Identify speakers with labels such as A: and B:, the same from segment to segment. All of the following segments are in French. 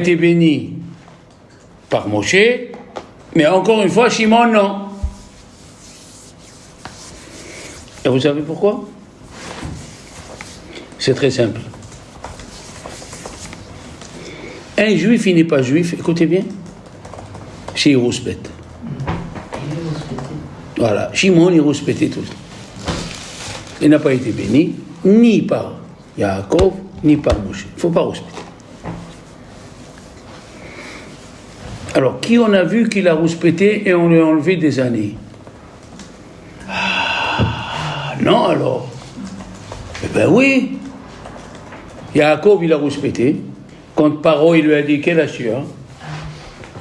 A: été béni par Moshe, mais encore une fois, Shimon, non. Et vous savez pourquoi? C'est très simple. Un juif, il n'est pas juif, écoutez bien, c'est Hirouspet. Voilà, Shimon, Hirouspet tout le temps. Il n'a pas été béni, ni par Yaakov, ni par Moshe. Il ne faut pas rouspéter. Alors, qui on a vu qu'il a rouspété et on lui a enlevé des années? Ah, non alors. Eh bien oui. Yaakov, il a rouspété. Quand Paro, il lui a dit, quel âge tu as?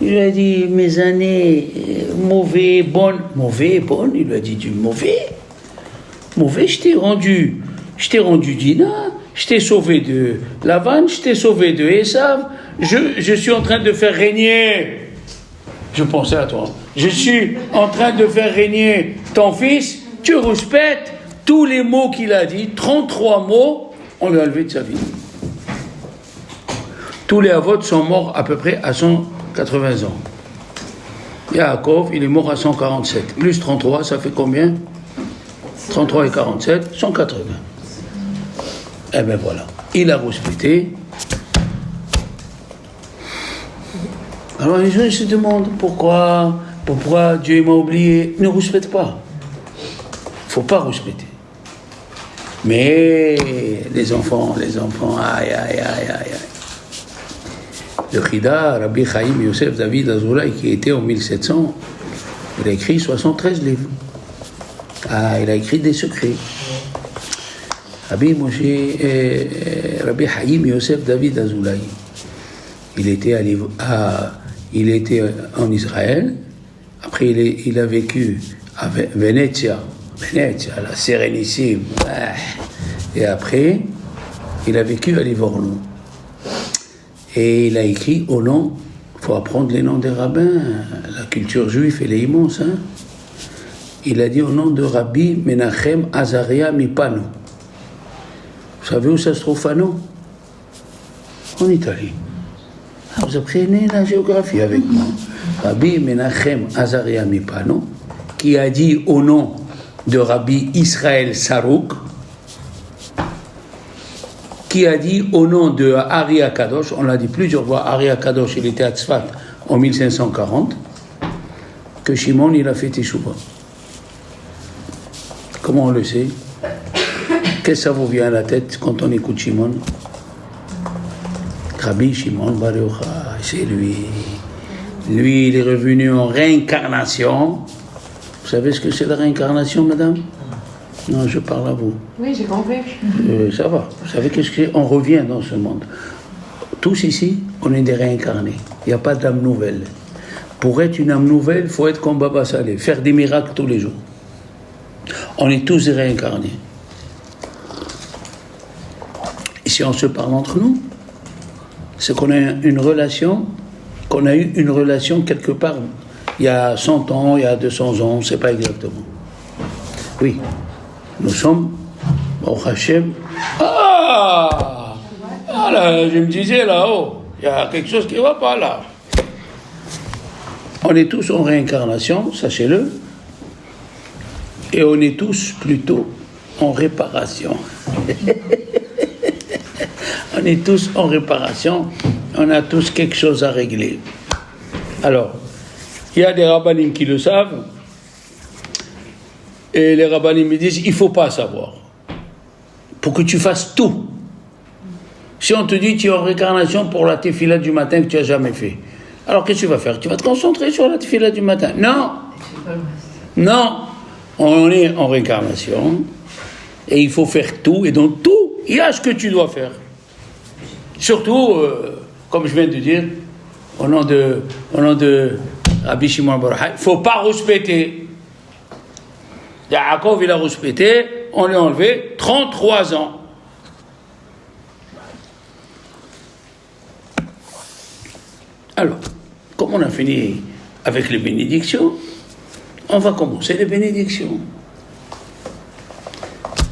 A: Il lui a dit, mes années, mauvais, bonnes. Mauvais, bonnes? Il lui a dit, du mauvais. Mauvais, je t'ai rendu Dina, je t'ai sauvé de Lavan, je t'ai sauvé de Esav, je suis en train de faire régner, je pensais à toi, je suis en train de faire régner ton fils, tu rouspètes tous les mots qu'il a dit, 33 mots, on lui a enlevé de sa vie. Tous les avots sont morts à peu près à 180 ans. Yaakov, il est mort à 147, plus 33, ça fait combien? 33 et 47, 180. Eh bien voilà, il a rouspété. Alors les gens se demandent pourquoi Dieu m'a oublié. Ne rouspète pas. Il ne faut pas rouspéter. Mais les enfants, aïe. Le Chida, Rabbi Chaim Yosef David Azoulay, qui était en 1700, il a écrit 73 livres. Ah, il a écrit des secrets. Rabbi Chaim Yosef David Azoulay, il était en Israël. Après, il a vécu à Venezia, la Sérénissime. Et après, il a vécu à Livorno. Et il a écrit au nom, il faut apprendre les noms des rabbins, la culture juive, elle est immense, hein. Il a dit au nom de Rabbi Menachem Azaria Mipano. Vous savez où ça se trouve, Fano? En Italie. Ah, vous apprenez la géographie avec moi. Rabbi Menachem Azaria Mipano, qui a dit au nom de Rabbi Israël Sarouk, qui a dit au nom de Ari Akadosh, on l'a dit plusieurs fois, Ari Akadosh, il était à Tzfat en 1540, que Shimon, il a fait Teshuvah. Comment on le sait? Qu'est-ce que ça vous vient à la tête quand on écoute Shimon? Rabbi Shimon Bar Yochai, c'est lui. Lui, il est revenu en réincarnation. Vous savez ce que c'est la réincarnation, madame? Non, je parle à vous.
B: Oui, j'ai compris.
A: Ça va. Vous savez qu'est-ce que c'est? On revient dans ce monde. Tous ici, on est des réincarnés. Il n'y a pas d'âme nouvelle. Pour être une âme nouvelle, il faut être comme Baba Saleh, faire des miracles tous les jours. On est tous réincarnés. Et si on se parle entre nous, c'est qu'on a une relation, quelque part, il y a 100 ans, il y a 200 ans, on ne sait pas exactement. Oui, nous sommes, Baruch Hashem, là, je me disais là-haut, il y a quelque chose qui ne va pas là. On est tous en réincarnation, sachez-le, et on est tous plutôt en réparation. On est tous en réparation, on a tous quelque chose à régler. Alors, il y a des rabbanim qui le savent, et les rabbanim me disent, il ne faut pas savoir, pour que tu fasses tout. Si on te dit, tu es en réincarnation pour la tefila du matin que tu n'as jamais fait, alors qu'est-ce que tu vas faire? Tu vas te concentrer sur la tefila du matin? Non, on est en réincarnation, et il faut faire tout, et dans tout, il y a ce que tu dois faire. Surtout, comme je viens de dire, au nom de Rabbi Shimon Bar Yochai, il ne faut pas rouspéter. Yaakov, il a rouspété, on lui a enlevé 33 ans. Alors, comme on a fini avec les bénédictions, on va commencer les bénédictions.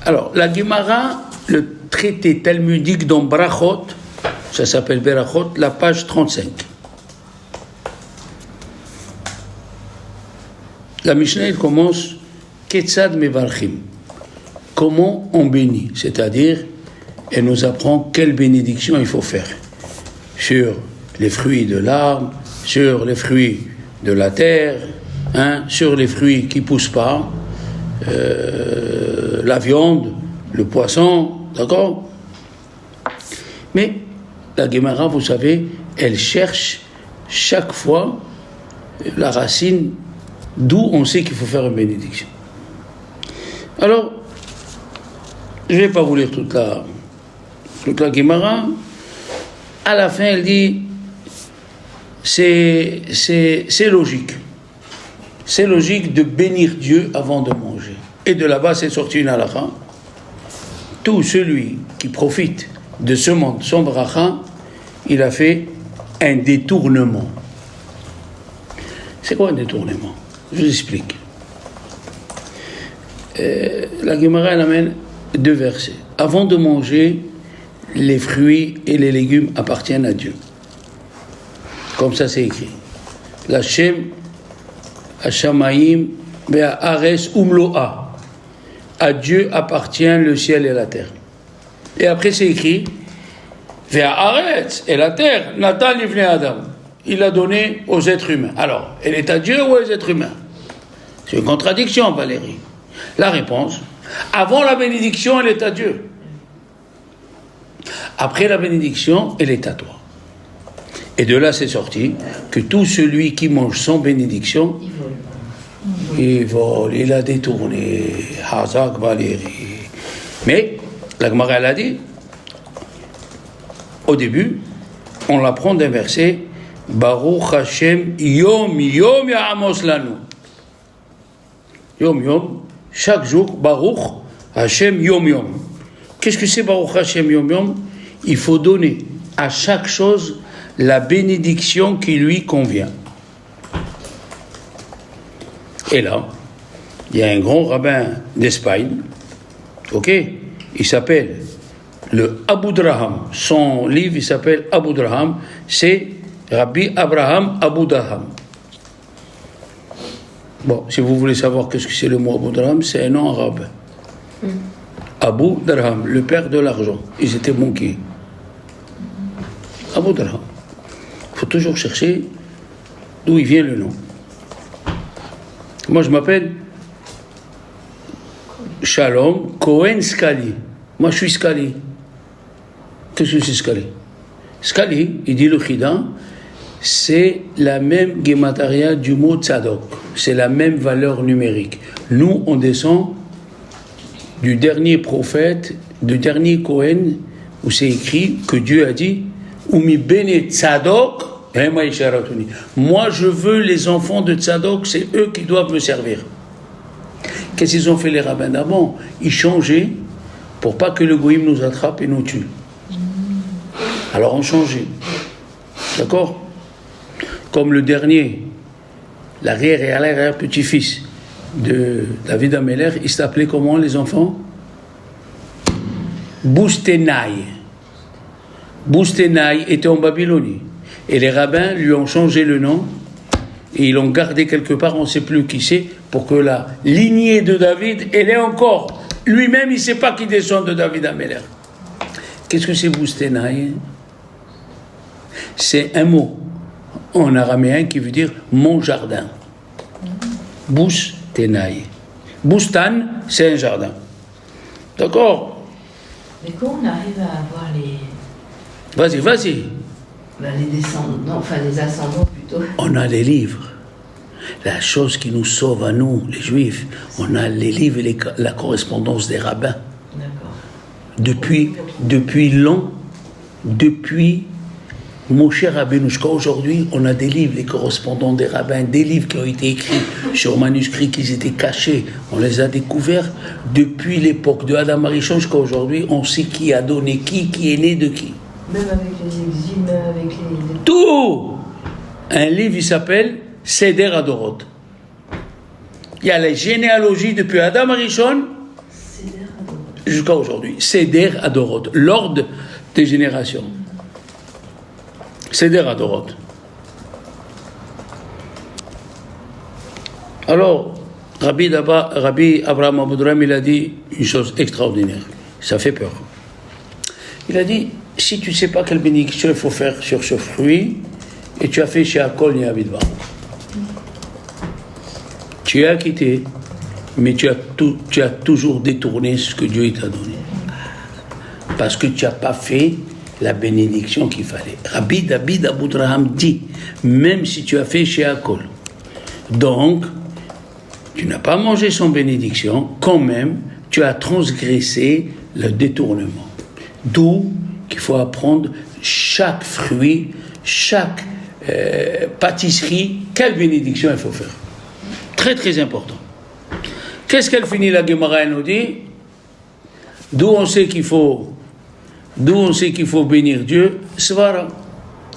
A: Alors, la Gemara, le traité talmudique dans Brachot, vous Ça s'appelle Berachot, la page 35. La Mishnah elle commence Ketzad Mevarchim. Comment on bénit, c'est-à-dire, elle nous apprend quelle bénédiction il faut faire sur les fruits de l'arbre, sur les fruits de la terre, sur les fruits qui ne poussent pas, la viande, le poisson, d'accord? Mais la Gemara, vous savez, elle cherche chaque fois la racine d'où on sait qu'il faut faire une bénédiction. Alors, je ne vais pas vous lire toute la Gemara. À la fin, elle dit, c'est logique. C'est logique de bénir Dieu avant de manger. Et de là-bas, c'est sorti une halakha. Tout celui qui profite de ce monde, son bracha, il a fait un détournement. C'est quoi un détournement? Je vous explique. La Gemara, elle amène 2 versets. Avant de manger, les fruits et les légumes appartiennent à Dieu. Comme ça, c'est écrit. L'Hashem, Hashamaim, Be'ares Umloa. À Dieu appartient le ciel et la terre. Et après, c'est écrit Ve'aretz et la terre, Natan Livnei Adam. Il l'a donné aux êtres humains. Alors, elle est à Dieu ou aux êtres humains? C'est une contradiction, Valérie. La réponse, avant la bénédiction, elle est à Dieu. Après la bénédiction, elle est à toi. Et de là, c'est sorti que tout celui qui mange sans bénédiction, il vole, il a détourné. Hazak Valérie. Mais, la Gemara, elle a dit, au début, on l'apprend d'un verset, Baruch Hashem Yom Yom Ya'amos Lanu. Yom Yom, chaque jour, Baruch Hashem Yom Yom. Qu'est-ce que c'est Baruch Hashem Yom Yom? Il faut donner à chaque chose la bénédiction qui lui convient. Et là, il y a un grand rabbin d'Espagne, ok? Il s'appelle le Abu Draham. Son livre, il s'appelle Abu Draham. C'est Rabbi Abraham Abu Draham. Bon, si vous voulez savoir qu'est-ce que c'est le mot Abu Draham, c'est un nom arabe. Abu Draham, le père de l'argent. Ils étaient banquiers. Abu Draham. Il faut toujours chercher d'où il vient le nom. Moi, je m'appelle Shalom Cohen Scali. Moi, je suis Scali. Qu'est-ce que c'est Scali? Scali, il dit le Chida, c'est la même guémataria du mot tzadok. C'est la même valeur numérique. Nous, on descend du dernier prophète, du dernier Cohen, où c'est écrit que Dieu a dit Umi bene tzadok, moi je veux les enfants de tzadok, c'est eux qui doivent me servir. Qu'est-ce qu'ils ont fait les rabbins d'avant? Ils changeaient pour pas que le goïm nous attrape et nous tue. Alors on changeait. D'accord? Comme le dernier, l'arrière et l'arrière-petit-fils de David Ameller, il s'appelait comment les enfants? Boustenaï. Boustenaï était en Babylonie. Et les rabbins lui ont changé le nom et ils l'ont gardé quelque part, on ne sait plus qui c'est, pour que la lignée de David, elle est encore. Lui-même, il ne sait pas qui descend de David Ameller. Qu'est-ce que c'est Boustenaï? C'est un mot en araméen qui veut dire mon jardin. Boustenaï. Boustan, c'est un jardin. D'accord?
B: Mais comment on arrive à avoir les...
A: Vas-y.
B: Les descendants, les ascendants plutôt.
A: On a les livres. La chose qui nous sauve à nous, les Juifs, on a les livres et la correspondance des rabbins.
B: D'accord.
A: Depuis Moshe Rabbeinu jusqu'à aujourd'hui, on a des livres, les correspondants des rabbins, des livres qui ont été écrits sur manuscrits qui étaient cachés. On les a découverts depuis l'époque de Adam Arishon jusqu'à aujourd'hui. On sait qui a donné qui est né de qui.
B: Même avec les exils, même avec les...
A: Tout! Un livre, il s'appelle Seder Adorot. Il y a la généalogie depuis Adam Arishon
B: Seder.
A: jusqu'à aujourd'hui. Seder Adorot, l'ordre des générations. Seder Adorot. Alors, Rabbi Abraham Aboudraham, il a dit une chose extraordinaire. Ça fait peur. Il a dit, si tu ne sais pas quelle bénédiction il faut faire sur ce fruit, et tu as fait chez Akol Niabidba, tu es acquitté, mais tu as toujours détourné ce que Dieu t'a donné. Parce que tu n'as pas fait la bénédiction qu'il fallait. Rabbi David Aboudraham dit, même si tu as fait chez Akol, donc, tu n'as pas mangé son bénédiction, quand même, tu as transgressé le détournement. D'où qu'il faut apprendre chaque fruit, chaque pâtisserie, quelle bénédiction il faut faire. Très très important. Qu'est-ce qu'elle finit la Gemara, elle nous dit? D'où on sait qu'il faut bénir Dieu? Svara.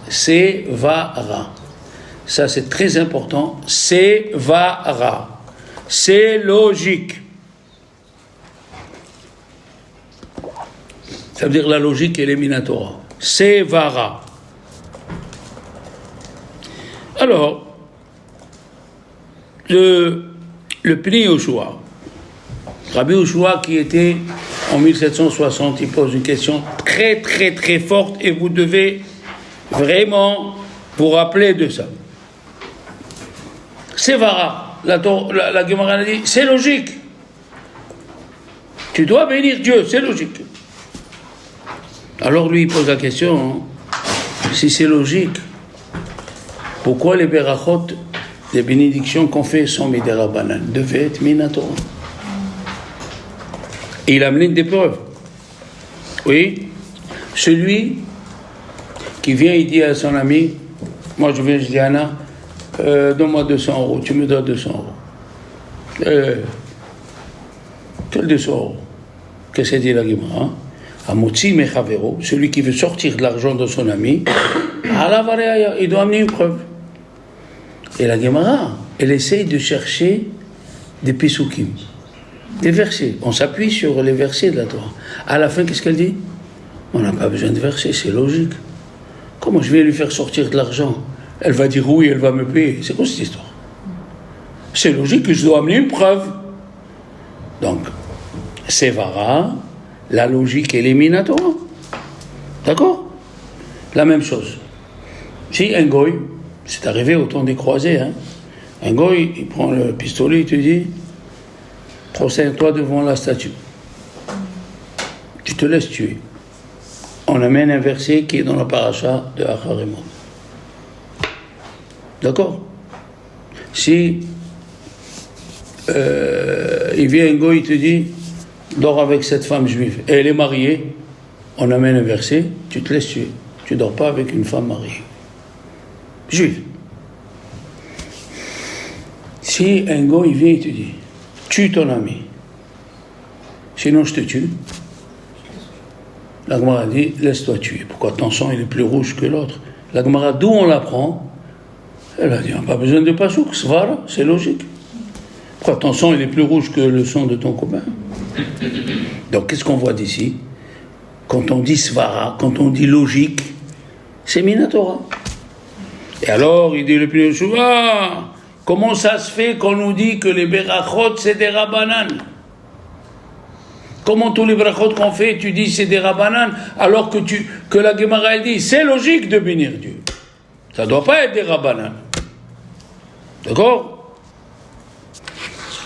A: Sevara. Ça c'est très important. Sevara. C'est logique. Ça veut dire la logique éliminatoire. Sevara. Alors, le Pnei Yoshua, Rabbi Yoshua qui était en 1760, il pose une question très très très forte et vous devez vraiment vous rappeler de ça. Sevara, la Gemara a dit, c'est logique. Tu dois bénir Dieu, c'est logique. Alors lui il pose la question, si c'est logique, pourquoi les berachot, les bénédictions qu'on fait sont midera banane, devaient être minatora? Et il a amené des preuves. Oui, celui qui vient, il dit à son ami, moi je dis Anna, donne-moi 200 euros, tu me donnes 200 euros. Quel 200 euros? Qu'est-ce que dit la Gemara? Amotzi mechavero, celui qui veut sortir de l'argent de son ami, il doit amener une preuve. Et la Gemara, elle essaye de chercher des pisukim, des versets. On s'appuie sur les versets de la Torah. À la fin, qu'est-ce qu'elle dit? On n'a pas besoin de versets, c'est logique. Comment je vais lui faire sortir de l'argent? Elle va dire oui, elle va me payer. C'est quoi cette histoire? C'est logique que je dois amener une preuve. Donc, Sevara, la logique éliminatoire. D'accord? La même chose. Si un goy, c'est arrivé au temps des croisés, un goy, il prend le pistolet, il te dit, prosterne-toi devant la statue. Tu te laisses tuer. On amène un verset qui est dans la paracha de Acharimon. D'accord? Si il vient un goy, il te dit, dors avec cette femme juive, et elle est mariée, on amène un verset, tu te laisses tuer. Tu ne dors pas avec une femme mariée. Juive. Si un gars il vient et te dit, tue ton ami, sinon je te tue, la Gemara dit, laisse-toi tuer. Pourquoi ton sang il est plus rouge que l'autre? La Gemara, d'où on l'apprend? Elle a dit, on n'a pas besoin de pasouk, svara, c'est logique. Pourquoi ton sang il est plus rouge que le sang de ton copain? Donc qu'est-ce qu'on voit d'ici? Quand on dit svara, quand on dit logique, c'est minatora. Et alors, il dit le Pnei Yoshua, comment ça se fait qu'on nous dit que les berachot c'est des rabbanan? Comment tous les berachot qu'on fait, tu dis c'est des rabbanan, alors que la Gemara elle dit c'est logique de bénir Dieu. Ça ne doit pas être des rabbanan. D'accord?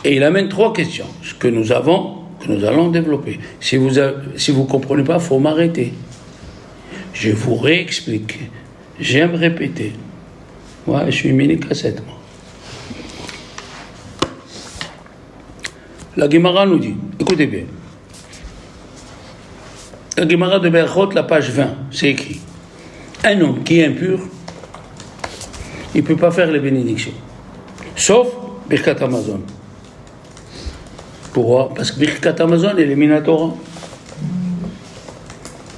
A: Et il amène 3 questions, ce que nous allons développer. Si vous ne comprenez pas, il faut m'arrêter. Je vous réexplique. J'aime répéter. Moi, je suis mini-cassette, moi. La Gemara nous dit, écoutez bien, la Gemara de Berachot, la page 20, c'est écrit, un homme qui est impur, il ne peut pas faire les bénédictions, sauf Birkat Hamazon. Pourquoi? Parce que Birkat Hamazon, elle est minatora.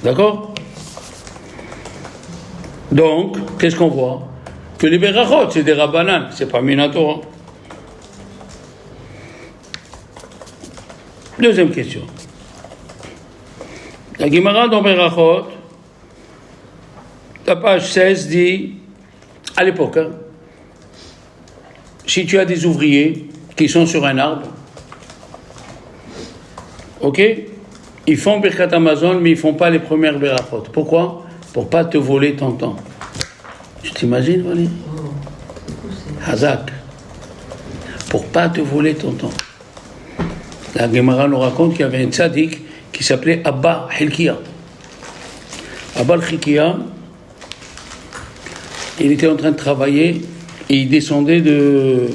A: D'accord? Donc, qu'est-ce qu'on voit? Que les berachot, c'est des rabbanan, c'est pas minatora. Deuxième question. La Gemara dans Berachot, La page 16 dit, à l'époque, hein, si tu as des ouvriers qui sont sur un arbre, ok, ils font Birkat Hamazon, mais ils ne font pas les premières Berachot. Pourquoi? Pour pas te voler ton temps. Tu t'imagines, Valérie? Hazak. Pour pas te voler ton temps. La Gemara nous raconte qu'il y avait un tzaddik qui s'appelait Abba Hilkiya. Abba Hilkiya, il était en train de travailler et il descendait de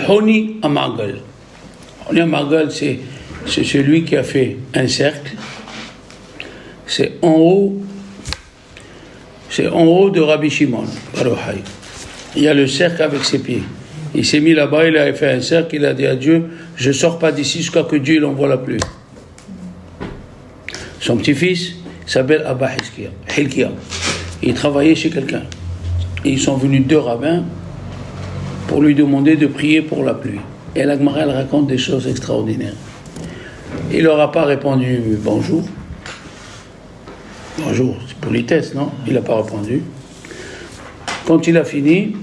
A: Honi à Margal. Honi à Margal, c'est celui qui a fait un cercle. C'est en haut de Rabbi Shimon, Baruchai. Il y a le cercle avec ses pieds. Il s'est mis là-bas, il a fait un cercle, il a dit à Dieu, je ne sors pas d'ici jusqu'à que Dieu l'envoie la pluie. Son petit-fils s'appelle Abba Hilkiya. Il travaillait chez quelqu'un. Et ils sont venus 2 rabbins pour lui demander de prier pour la pluie. Et la Gemara, elle raconte des choses extraordinaires. Il leur a pas répondu bonjour. Bonjour, c'est politesse, non? Il n'a pas répondu. Quand il a fini,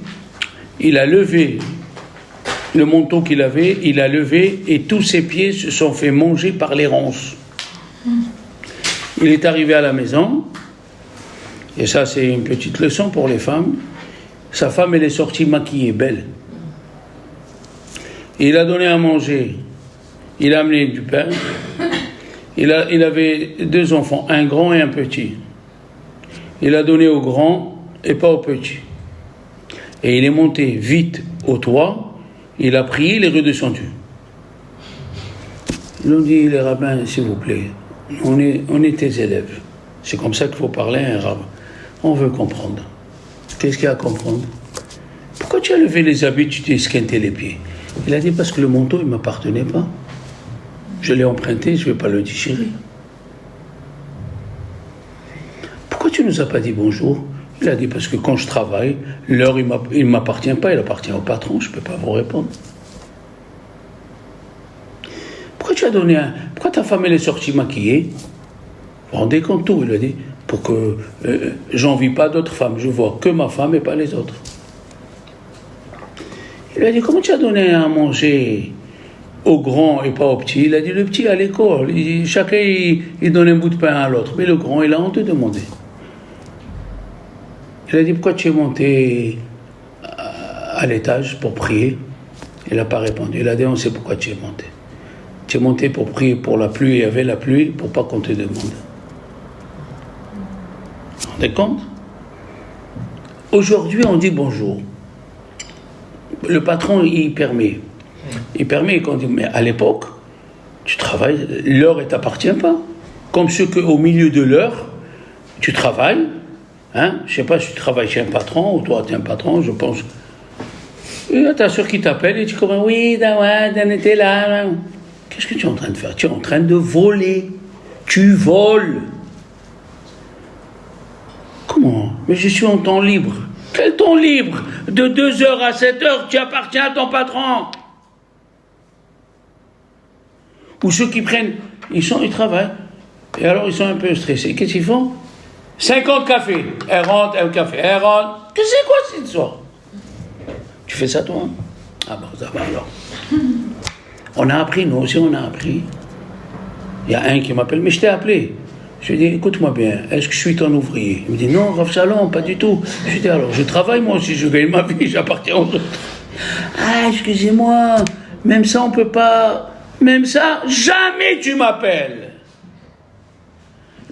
A: il a levé le manteau qu'il avait, il a levé et tous ses pieds se sont fait manger par les ronces. Il est arrivé à la maison, et ça c'est une petite leçon pour les femmes. Sa femme, elle est sortie maquillée, belle. Il a donné à manger, il a amené du pain. Il avait 2 enfants, un grand et un petit. Il a donné au grand et pas au petit. Et il est monté vite au toit, il a prié, il est redescendu. Ils ont dit, les rabbins, s'il vous plaît, on est tes élèves. C'est comme ça qu'il faut parler à un rabbin. On veut comprendre. Qu'est-ce qu'il y a à comprendre? Pourquoi tu as levé les habits, tu t'es esquinté les pieds? Il a dit, parce que le manteau, il ne m'appartenait pas. Je l'ai emprunté, je ne vais pas le déchirer. Pourquoi tu ne nous as pas dit bonjour? Il a dit, parce que quand je travaille, l'heure, il ne m'appartient pas, il appartient au patron, je ne peux pas vous répondre. Pourquoi tu as donné Pourquoi ta femme, elle est sortie maquillée? Vous vous rendez compte tout? Il a dit, pour que j'envie pas d'autres femmes, je vois que ma femme et pas les autres. Il a dit, comment tu as donné à manger au grand et pas au petit? Il a dit, le petit à l'école, chacun il donne un bout de pain à l'autre, mais le grand il a honte de demander. Il a dit, pourquoi tu es monté à l'étage pour prier? Il n'a pas répondu. Il a dit, on sait pourquoi tu es monté. Tu es monté pour prier pour la pluie, il y avait la pluie, pour pas qu'on te demande. Vous vous rendez compte? Aujourd'hui on dit bonjour. Le patron il permet. Il permet qu'on dit, mais à l'époque, tu travailles, l'heure ne t'appartient pas. Comme ceux qu'au milieu de l'heure, tu travailles, hein, je ne sais pas si tu travailles chez un patron, ou toi tu es un patron, je pense. Et là, ta soeur qui t'appelle et tu commences, oui, Dawad, on était là. Qu'est-ce que tu es en train de faire? Tu es en train de voler. Tu voles. Comment? Mais je suis en temps libre. Quel temps libre? De 2h à 7h, tu appartiens à ton patron. Ou ceux qui prennent, ils travaillent, et alors ils sont un peu stressés. Qu'est-ce qu'ils font? 50 cafés. Elle rentre, un café. Elle rentre. Qu'est-ce que c'est quoi cette histoire? Tu fais ça toi? Ah bon, ça va alors. On a appris, nous aussi on a appris. Il y a un qui m'appelle, mais je t'ai appelé. Je lui dis, écoute-moi bien, est-ce que je suis ton ouvrier? Il me dit, non, Rav Shalom, pas du tout. Je lui dis, alors, je travaille moi aussi, je gagne ma vie, j'appartiens aux autres. Ah, excusez-moi, même ça on peut pas... Même ça, jamais tu m'appelles.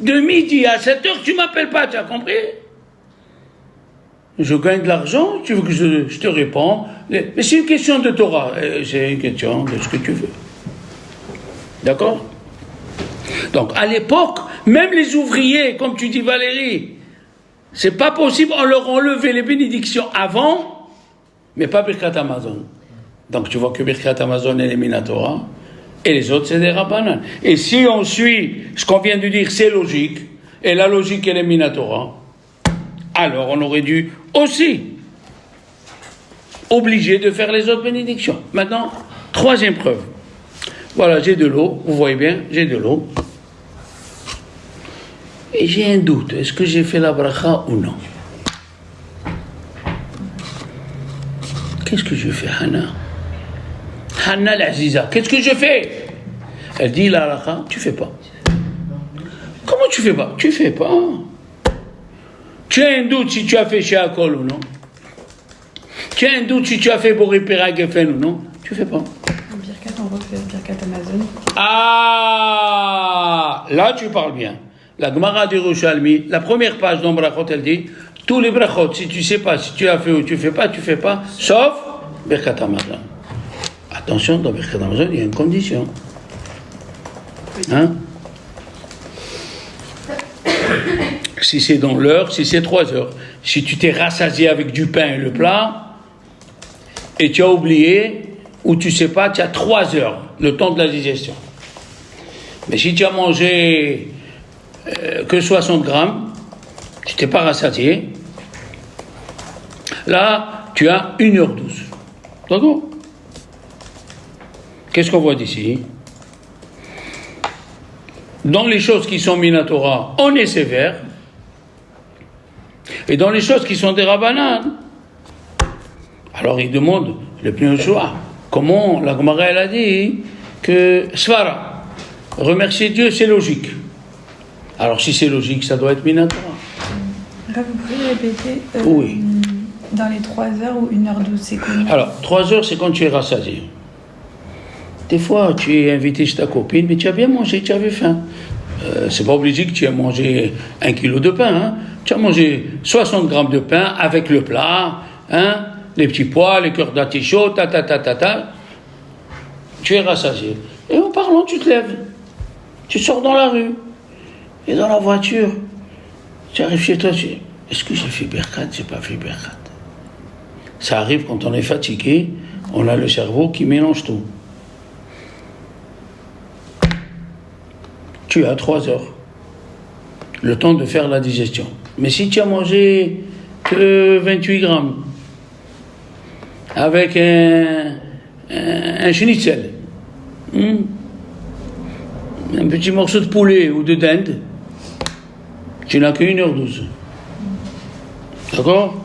A: De midi à 7h, tu m'appelles pas, tu as compris? Je gagne de l'argent, tu veux que je te réponds. Mais c'est une question de Torah, c'est une question de ce que tu veux. D'accord? Donc, à l'époque, même les ouvriers, comme tu dis Valérie, c'est pas possible, on leur enlevait les bénédictions avant, mais pas Birkat Hamazon. Donc, tu vois que Birkat Hamazon est les Minatora, et les autres, c'est des Rabbanan. Et si on suit ce qu'on vient de dire, c'est logique, et la logique est les Minatora, alors on aurait dû aussi obligé de faire les autres bénédictions. Maintenant, 3e preuve. Voilà, j'ai de l'eau, vous voyez bien, j'ai de l'eau. Et j'ai un doute, est-ce que j'ai fait la bracha ou non? Qu'est-ce que je fais, Hana? Hana l'Aziza, qu'est-ce que je fais? Elle dit la bracha, tu fais pas. Comment tu fais pas? Tu fais pas. Tu as un doute si tu as fait chez Akol ou non? Tu as un doute si tu as fait Boré Perag Geffen ou non? Tu fais pas.
C: Birkat, on refait Birkat Amazon.
A: Ah, là tu parles bien. La Gemara de Yerushalmi, la première page dans Brachot, elle dit tous les Brachot, si tu sais pas, si tu as fait ou tu fais pas, sauf Birkat Amazon. Attention, dans Birkat Amazon, il y a une condition. Hein? Si c'est dans l'heure, si c'est 3 heures. Si tu t'es rassasié avec du pain et le plat, et tu as oublié, ou tu sais pas, tu as 3 heures, le temps de la digestion. Mais si tu as mangé que 60 grammes, tu t'es pas rassasié, là, tu as 1h12. D'accord? Qu'est-ce qu'on voit d'ici? Dans les choses qui sont Minatora, on est sévère. Et dans les choses qui sont des Rabbanan, alors il demande le plus choix. Comment la Gemara elle a dit que Svara, remercier Dieu c'est logique. Alors si c'est logique, ça doit être Minatora.
C: Là, vous pouvez répéter
A: oui.
C: Dans les 3 heures ou 1h12, c'est combien?
A: Alors, 3 heures, c'est quand tu es rassasié. Des fois, tu es invité chez ta copine, mais tu as bien mangé, tu avais faim. C'est pas obligé que tu aies mangé 1 kilo de pain. Hein. Tu as mangé 60 grammes de pain avec le plat, hein, les petits pois, les cœurs d'artichaut, Tu es rassasié. Et en parlant, tu te lèves. Tu sors dans la rue. Et dans la voiture, tu arrives chez toi, tu dis, est-ce que j'ai fait Birkat? J'ai pas fait Birkat. Ça arrive quand on est fatigué, on a le cerveau qui mélange tout. Tu as 3 heures, le temps de faire la digestion. Mais si tu as mangé que 28 grammes, avec un schnitzel, un petit morceau de poulet ou de dinde, tu n'as que 1h12. D'accord?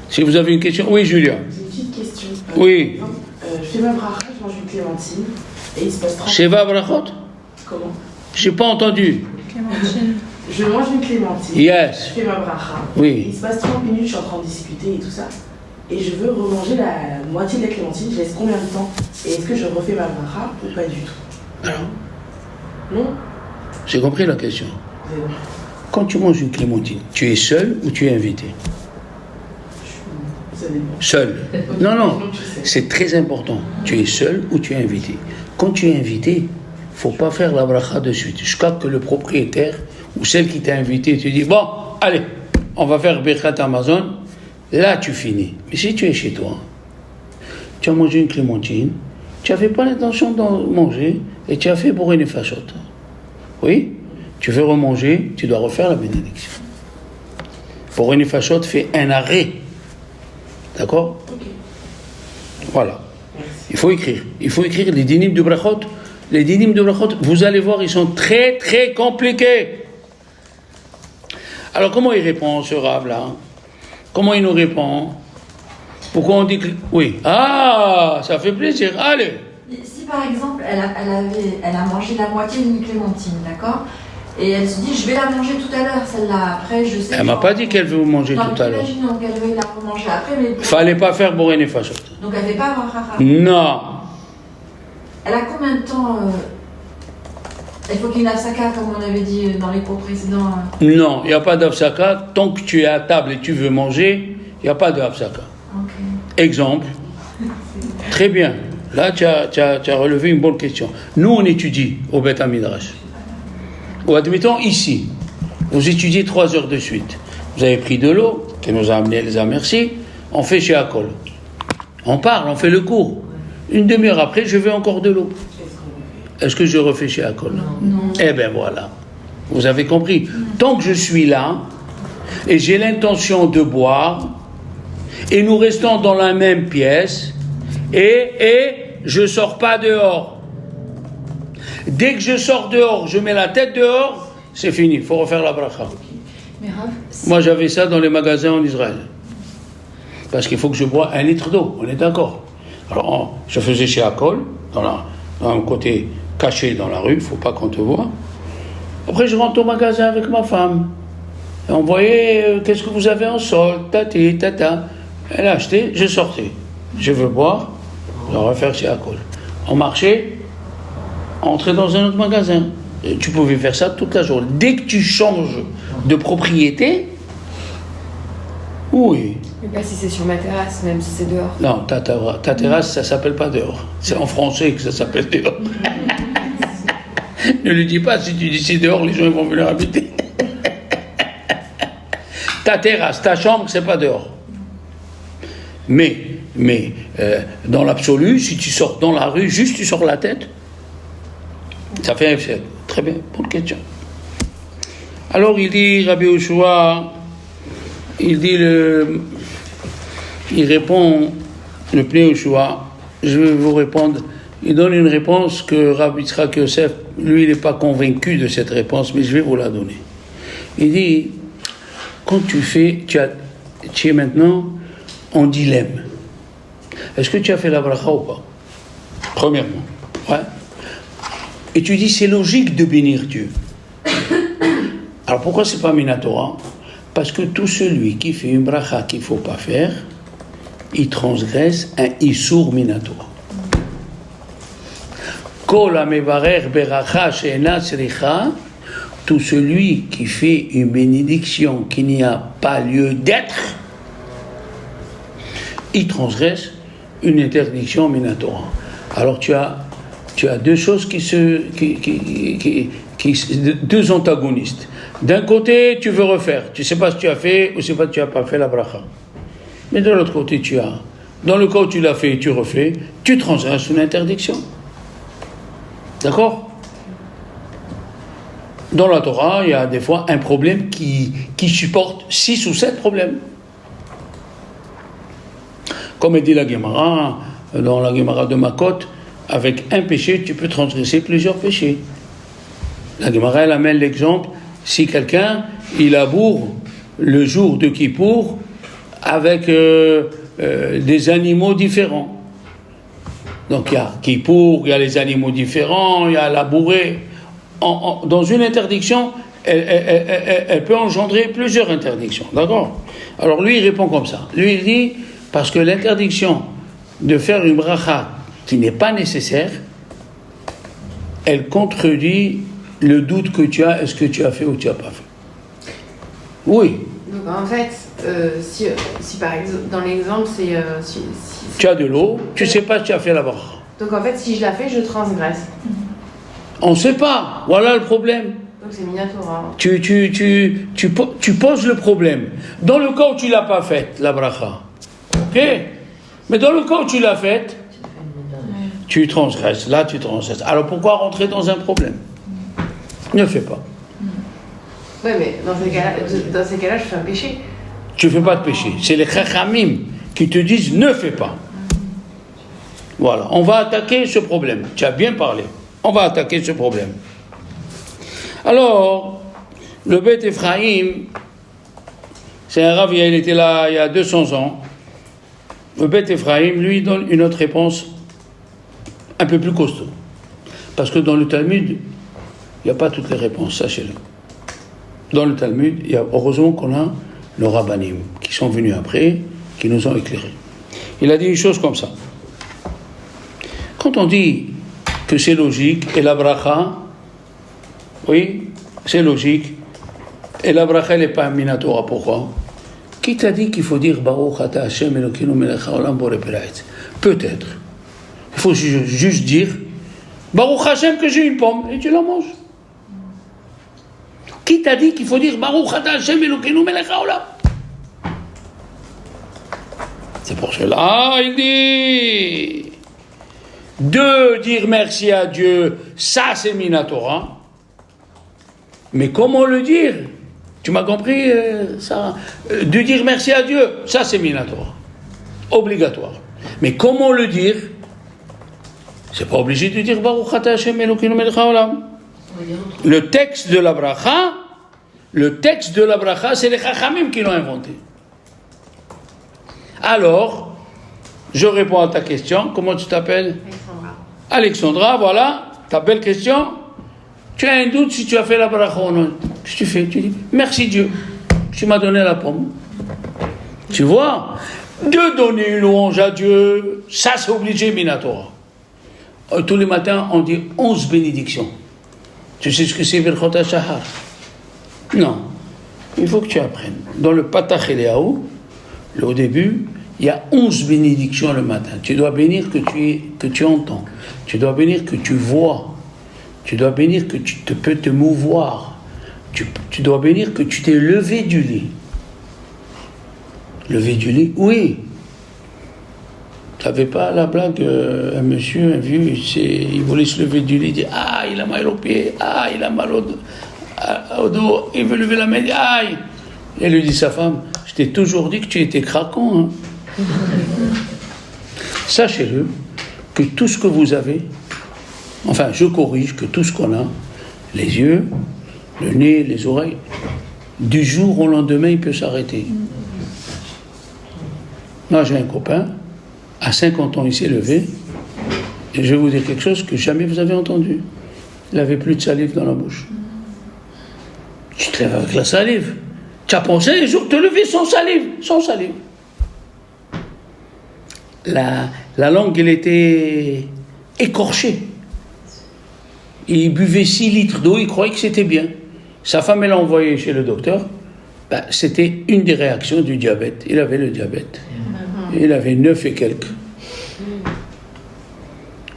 A: Si vous avez une question, oui, Julia.
D: J'ai une petite question.
A: Oui.
D: Je fais ma bracha, je mange une clémentine, et il se passe 30
A: Sheva Brachot?
D: Comment?
A: J'ai pas entendu.
C: Clémentine.
D: Je mange une clémentine.
A: Yes.
D: Je fais ma bracha.
A: Oui.
D: Il se passe 30 minutes, je suis en train de discuter et tout ça. Et je veux remanger la moitié de la clémentine. Je laisse combien de temps? Et est-ce que je refais ma bracha ou pas du tout?
A: Alors,
D: Non?
A: j'ai compris la question.
D: Vous avez compris.
A: Quand tu manges une clémentine, tu es seul ou tu es invité?
D: Ça dépend.
A: Seul. Non, non.
D: Je sais.
A: C'est très important. Tu es seul ou tu es invité. Quand tu es invité, il ne faut pas faire la bracha de suite. Jusqu'à que le propriétaire ou celle qui t'a invité te dit, bon, allez, on va faire Birkat Amazon. Là, tu finis. Mais si tu es chez toi, tu as mangé une clémentine, tu n'avais pas l'intention d'en manger et tu as fait bourrer une fachotte. Oui? Tu veux remanger, tu dois refaire la bénédiction. Pour une fachotte, fait un arrêt. D'accord?
D: Ok.
A: Voilà.
D: Merci.
A: Il faut écrire. Il faut écrire les dynimes de Brachot. Les dynimes de Brachot, vous allez voir, ils sont très très compliqués. Alors comment il répond, ce Rav-là? Comment il nous répond? Pourquoi on dit que... Oui. Ah, ça fait plaisir. Allez.
E: Si par exemple elle a mangé la moitié d'une clémentine, d'accord? Et elle se dit je vais la manger tout à l'heure celle-là, après je sais.
A: Elle m'a pas dit qu'elle veut manger
E: non,
A: tout à l'heure.
E: Imaginons qu'elle veut la remanger après, mais.
A: Fallait pas faire bourrer les fachottes.
E: Donc elle fait pas bracha.
A: Non.
E: Elle a combien de temps il faut qu'il y ait une afsaka comme on avait dit dans les cours précédents.
A: Non, il n'y a pas d'afsaka. Tant que tu es à table et tu veux manger, il n'y a pas d'afsaka.
E: Ok.
A: Exemple. Très bien. Là, tu as relevé une bonne question. Nous, on étudie au Beth Midrash. Ou admettons ici, vous étudiez 3 heures de suite. Vous avez pris de l'eau, qui nous a amené les merci, on fait chez Akol. On parle, on fait le cours. Une demi-heure après, je veux encore de l'eau. Est-ce que je refais chez Akol?
E: Non.
A: Eh bien voilà. Vous avez compris. Tant que je suis là, et j'ai l'intention de boire, et nous restons dans la même pièce, et je ne sors pas dehors. Dès que je sors dehors, je mets la tête dehors, c'est fini, il faut refaire la bracha.
E: Mais Rav,
A: Moi, j'avais ça dans les magasins en Israël. Parce qu'il faut que je bois 1 litre d'eau, on est d'accord. Alors, je faisais chez Akol, dans un côté caché dans la rue, il ne faut pas qu'on te voie. Après, je rentre au magasin avec ma femme. Et on voyait, qu'est-ce que vous avez en solde, tati, tata. Elle a acheté, je sortais. Je veux boire, je vais refaire chez Akol. On marchait, on entrait dans un autre magasin. Et tu pouvais faire ça toute la journée. Dès que tu changes de propriété, oui.
F: Mais pas si c'est sur ma terrasse, même si c'est dehors.
A: Non, ta terrasse, ça s'appelle pas dehors. C'est en français que ça s'appelle dehors. Ne lui dis pas, si tu dis c'est dehors, les gens vont venir habiter. Ta terrasse, ta chambre, c'est pas dehors. Mais dans l'absolu, si tu sors dans la rue, juste tu sors la tête, ça fait un effet. Très bien, bonne question. Alors il dit, Rabbi Yoshua, il répond, le Pnei Yoshua, je vais vous répondre, il donne une réponse que Rabbi Yitzhak Yosef, lui, il n'est pas convaincu de cette réponse, mais je vais vous la donner. Il dit, quand tu es maintenant en dilemme, est-ce que tu as fait la bracha ou pas? Premièrement, ouais. Et tu dis, c'est logique de bénir Dieu. Alors pourquoi c'est pas Minatora? Parce que tout celui qui fait une bracha qu'il ne faut pas faire, il transgresse un Isur Minatora. Kol hamevarer beracha she'ena tzricha, tout celui qui fait une bénédiction qui n'y a pas lieu d'être, il transgresse une interdiction Minatora. Alors tu as deux choses deux antagonistes. D'un côté, tu veux refaire. Tu ne sais pas si tu as fait ou si tu n'as pas fait la bracha. Mais de l'autre côté, dans le cas où tu l'as fait et tu refais, tu transgresses une interdiction. D'accord? Dans la Torah, il y a des fois un problème qui supporte 6 ou 7 problèmes. Comme dit la Gemara, dans la Gemara de Makot, avec un péché, tu peux transgresser plusieurs péchés. La Gemara, elle amène l'exemple, si quelqu'un, il laboure le jour de Kippour avec des animaux différents. Donc il y a Kippour, il y a les animaux différents, il y a labourer. Dans une interdiction, elle peut engendrer plusieurs interdictions. D'accord? Alors lui, il répond comme ça. Lui, il dit, parce que l'interdiction de faire une bracha qui n'est pas nécessaire, elle contredit le doute que tu as, est-ce que tu as fait ou tu n'as pas fait. Oui.
F: Donc en fait, si par exemple, dans l'exemple, c'est... si
A: tu as de l'eau, tu ne sais pas si tu as fait la bracha.
F: Donc en fait, si je la fais, je transgresse.
A: On ne sait pas, voilà le problème.
F: Donc c'est Minatora.
A: Tu poses le problème. Dans le cas où tu ne l'as pas faite, la bracha, ok? Mais dans le cas où tu l'as faite, tu transgresses, là tu transgresses. Alors pourquoi rentrer dans un problème? Ne fais pas.
F: Oui, mais dans ces cas-là, je fais un péché.
A: Tu ne fais pas de péché. C'est les chachamim qui te disent ne fais pas. Voilà, on va attaquer ce problème. Tu as bien parlé. On va attaquer ce problème. Alors, le Beth Ephraim, c'est un rav, il était là il y a 200 ans. Le Beth Ephraim, lui, donne une autre réponse un peu plus costaud. Parce que dans le Talmud, il n'y a pas toutes les réponses, sachez-le. Dans le Talmud, heureusement qu'on a nos rabbanim, qui sont venus après, qui nous ont éclairés. Il a dit une chose comme ça. Quand on dit que c'est logique, et la bracha, oui, c'est logique, et la bracha, elle n'est pas un minatora, pourquoi? Qui t'a dit qu'il faut dire Baruch ata Hashem Elokeinu melech haolam borei peraetz? Peut-être. Il faut juste dire Baruch Hashem que j'ai une pomme, et tu la manges. Qui t'a dit qu'il faut dire Baruch ata Hashem Elokeinu melech haolam? C'est pour cela, il dit de dire merci à Dieu, ça c'est Minatora. Mais comment le dire? Tu m'as compris ça? De dire merci à Dieu, ça c'est Minatora. Obligatoire. Mais comment le dire? C'est pas obligé de dire Baruch Ata Hashem Elokeinu melech haolam.
B: On va dire autre.
A: Le texte de la bracha, c'est les Chachamim qui l'ont inventé. Alors, je réponds à ta question. Comment tu t'appelles? Alexandra, voilà, ta belle question. Tu as un doute si tu as fait la bracha ou non. Qu'est-ce que tu fais? Tu dis, merci Dieu, tu m'as donné la pomme. Tu vois, de donner une louange à Dieu, ça c'est obligé, Minatora. Tous les matins, on dit 11 bénédictions. Tu sais ce que c'est Birchot HaShahar? Non. Il faut que tu apprennes. Dans le Patach Eliyahu, au début, il y a 11 bénédictions le matin. Tu dois bénir que tu entends. Tu dois bénir que tu vois. Tu dois bénir que tu peux te mouvoir. Tu dois bénir que tu t'es levé du lit. Levé du lit? Oui. Tu n'avais pas la blague, un monsieur, un vieux, il voulait se lever du lit, il dit « Ah, il a mal au pied, ah, il a mal au dos, il veut lever la main, aïe !» Et lui dit sa femme « Je t'ai toujours dit que tu étais craquant. Hein. » Sachez-le que tout ce que vous avez, enfin, je corrige que tout ce qu'on a, les yeux, le nez, les oreilles, du jour au lendemain, il peut s'arrêter. Moi, j'ai un copain, à 50 ans, il s'est levé, et je vais vous dire quelque chose que jamais vous avez entendu. Il n'avait plus de salive dans la bouche. Tu te lèves avec la salive. Tu as pensé un jour te lever sans salive? Sans salive. La langue, elle était écorchée. Il buvait 6 litres d'eau, il croyait que c'était bien. Sa femme, elle l'a envoyé chez le docteur. C'était une des réactions du diabète. Il avait le diabète. Il avait 9 et quelques.